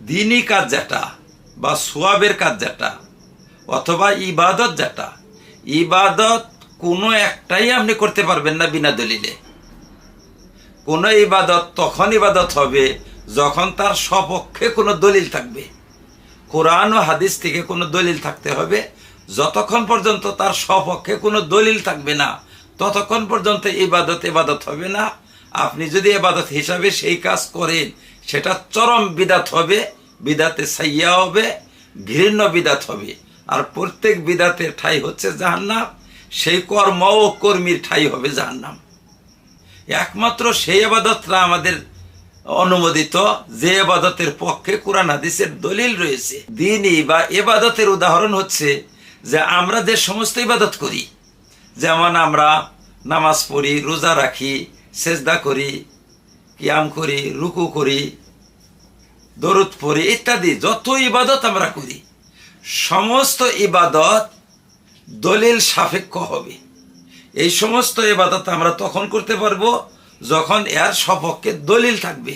দিনই কাজ যেটা বা সোয়াবের কাজ যেটা অথবা ইবাদত যেটা, ইবাদত কোনো একটাই আপনি করতে পারবেন না বিনা দলিলে। কোনো ইবাদত তখন ইবাদত হবে যখন তার সপক্ষে কোনো দলিল থাকবে। কোরআন ও হাদিস থেকে কোনো দলিল থাকতে হবে। যতক্ষণ পর্যন্ত তার সপক্ষে কোনো দলিল থাকবে না ততক্ষণ পর্যন্ত ইবাদত হবে না। আপনি যদি ইবাদত হিসাবে সেই কাজ করেন সেটা চরম বিদাত হবে, বিদাতে সাইয়া হবে, ঘৃণ্য বিদাত হবে। আর প্রত্যেক বিদাতের ঠাই হচ্ছে জাহান্নাম, সেই কর্ম ও কর্মীর ঠাই হবে জাহান্নাম। একমাত্র সেই ইবাদতটা আমাদের অনুমোদিত যে ইবাদতের পক্ষে কোরআন হাদিসের দলিল রয়েছে। দ্বীনি বা ইবাদতের উদাহরণ হচ্ছে যে আমরা যে সমস্ত ইবাদত করি, যেমন আমরা নামাজ পড়ি, রোজা রাখি, সেজদা করি, কিয়াম করি, রুকু করি, দরুদ পড়ি ইত্যাদি যত ইবাদত আমরা করি সমস্ত ইবাদত দলিল সাপেক্ষ হবে। এই সমস্ত ইবাদত আমরা তখন করতে পারবো যখন এর সপক্ষে দলিল থাকবে।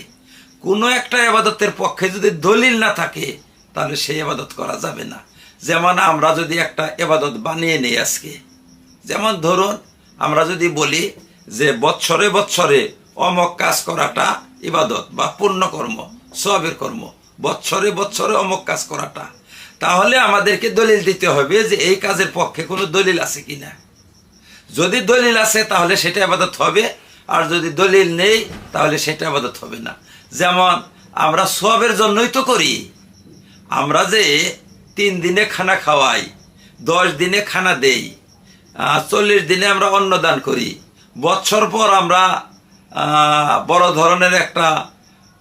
কোনো একটা ইবাদতের পক্ষে যদি দলিল না থাকে তাহলে সেই ইবাদত করা যাবে না। যেমন আমরা যদি একটা ইবাদত বানিয়ে নিই আজকে, যেমন ধরুন আমরা যদি বলি যে বৎসরে বৎসরে অমক কাজ করাটা ইবাদত বা পুণ্যকর্ম, সওয়াবের কর্ম, বৎসরে বৎসরে অমক কাজ করাটা, তাহলে আমাদেরকে দলিল দিতে হবে যে এই কাজের পক্ষে কোনো দলিল আছে কিনা। যদি দলিল আছে তাহলে সেটা ইবাদত হবে, আর যদি দলিল নেই তাহলে সেটা ইবাদত হবে না। যেমন আমরা সওয়াবের জন্যই তো করি। আমরা যে 3 দিনে খানা খাওয়াই, 10 দিনে খানা দেই, 40 দিনে আমরা অন্নদান করি, বৎসর পর আমরা বড় ধরনের একটা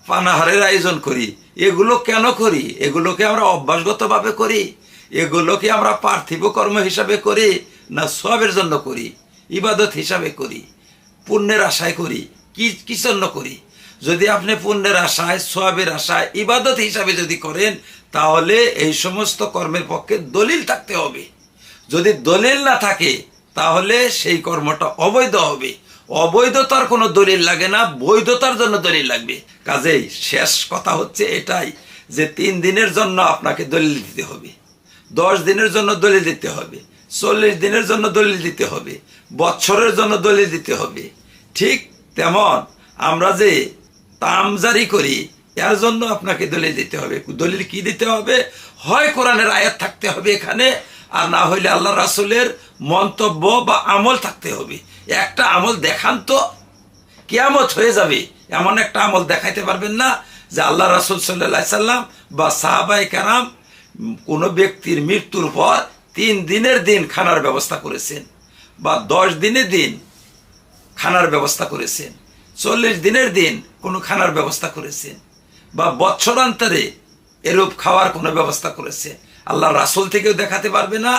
পানাহারের আয়োজন করি, এগুলো কেন করি? এগুলোকে আমরা অভ্যাসগতভাবে করি? এগুলোকে আমরা পার্থিব কর্ম হিসাবে করি না সওয়াবের জন্য করি, ইবাদত হিসাবে করি, পুণ্যের আশায় করি? কি জন্য করি? যদি আপনি পুণ্যের আশায়, সওয়াবের আশায়, ইবাদত হিসাবে যদি করেন তাহলে এই সমস্ত কর্মের পক্ষে দলিল থাকতে হবে। যদি দলিল না থাকে তাহলে সেই কর্মটা অবৈধ হবে। অবৈধতার কোনো দলিল লাগে না, বৈধতার জন্য দলিল লাগবে। কাজেই শেষ কথা হচ্ছে এটাই যে 3 দিনের জন্য আপনাকে দলিল দিতে হবে, 10 দিনের জন্য দলিল দিতে হবে, 40 দিনের জন্য দলিল দিতে হবে, বৎসরের জন্য দলিল দিতে হবে। ঠিক তেমন আমরা যে তামজারি করি এর জন্য আপনাকে দলিল দিতে হবে। দলিল কি দিতে হবে? হয় কোরআনের আয়াত থাকতে হবে এখানে, আর না হইলে আল্লাহ রাসূলের মন্তব্য বা আমল থাকতে হবে। একটা আমল দেখান তো, কিয়ামত হয়ে যাবে এমন একটা আমল দেখাইতে পারবেন না যে আল্লাহ রাসূল সাল্লাল্লাহু আলাইহি সাল্লাম বা সাহাবায়ে কেরাম কোনো ব্যক্তির মৃত্যুর পর 3 দিনের দিন খানার ব্যবস্থা করেছেন, বা 10 দিনের দিন খানার ব্যবস্থা করেছেন, 40 দিনের দিন কোনো খানার ব্যবস্থা করেছেন, বা বৎসরান্তরে এরূপ খাওয়ার কোনো ব্যবস্থা করেছে। আল্লাহ রাসূল থেকেও দেখাতে পারবে না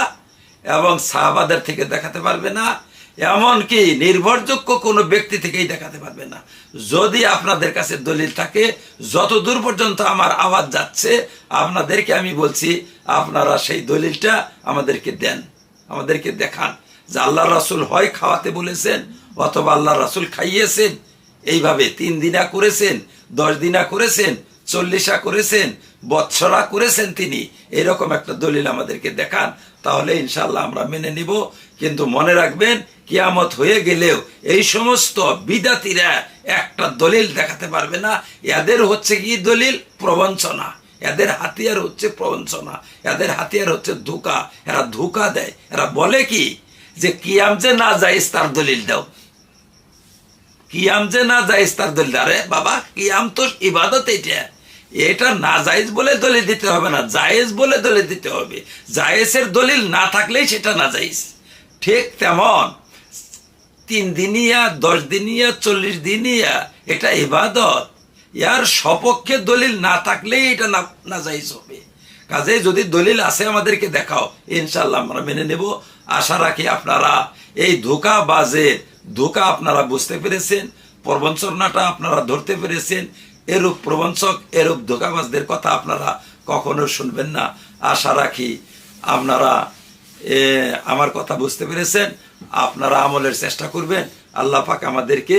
এবং সাহাবাদের থেকে দেখাতে পারবে না, এমনকি নির্ভরযোগ্য কোনো ব্যক্তি থেকেই দেখাতে পারবে না। যদি আপনাদের কাছে দলিল থাকে, যত দূর পর্যন্ত আমার আওয়াজ যাচ্ছে আপনাদেরকে আমি বলছি আপনারা সেই দলিলটা আমাদেরকে দেন, আমাদেরকে দেখান যে আল্লাহ রাসূল হয় খাওয়াতে বলেছেন অথবা আল্লাহ রাসূল খাইয়েছেন। এইভাবে 3 দিনা করেছেন, 10 দিনা করেছেন, 40 করেছেন, বৎসরা করেছেন তিনি, এরকম একটা দলিল আমাদেরকে দেখান, তাহলে ইনশাআল্লাহ আমরা মেনে নিব। কিন্তু মনে রাখবেন কিয়ামত হয়ে গেলেও এই সমস্ত বিদাতিরা একটা দলিল দেখাতে পারবে না। এদের হচ্ছে কি দলিল? প্রবঞ্চনা। এদের হাতিয়ার হচ্ছে প্রবঞ্চনা, এদের হাতিয়ার হচ্ছে ধোঁকা। এরা ধোঁকা দেয়। এরা বলে কি যে কিয়াম যে না জায়েজ তার দলিল দাও, কিয়াম যে না জায়েজ তার দলিল। আরে বাবা, কিয়াম তো ইবাদত, এটা না জায়েজ বলে দলিল দিতে হবে না, জায়েজ বলে দলিল দিতে হবে। জায়েজের দলিল না থাকলেই সেটা না জায়েজ। ঠিক তেমন 3 দিনিয়া, 10 দিনিয়া, 40 দিনিয়া এটা ইবাদত, ইয়ার সপক্ষে দলিল না থাকলেই এটা না জায়েজ হবে। কাজে যদি দলিল আছে আমাদেরকে দেখাও, ইনশাআল্লাহ আমরা মেনে নেব। আশা রাখি আপনারা এই ধোঁকাবাজের ধোঁকা আপনারা বুঝতে পেরেছেন, প্রবঞ্চনাটা আপনারা ধরতে পেরেছেন। এরূপ প্রবঞ্চক, এরূপ ধোঁকাবাজদের কথা আপনারা কখনো শুনবেন না। আশা রাখি আপনারা আমার কথা বুঝতে পেরেছেন, আপনারা আমলের চেষ্টা করবেন। আল্লাহ পাক আমাদেরকে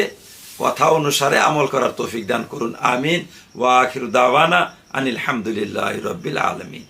কথা অনুসারে আমল করার তৌফিক দান করুন। আমিন। ওয়া আখিরু দাওয়ানা আনিল হামদুলিল্লাহি রাব্বিল আলামিন।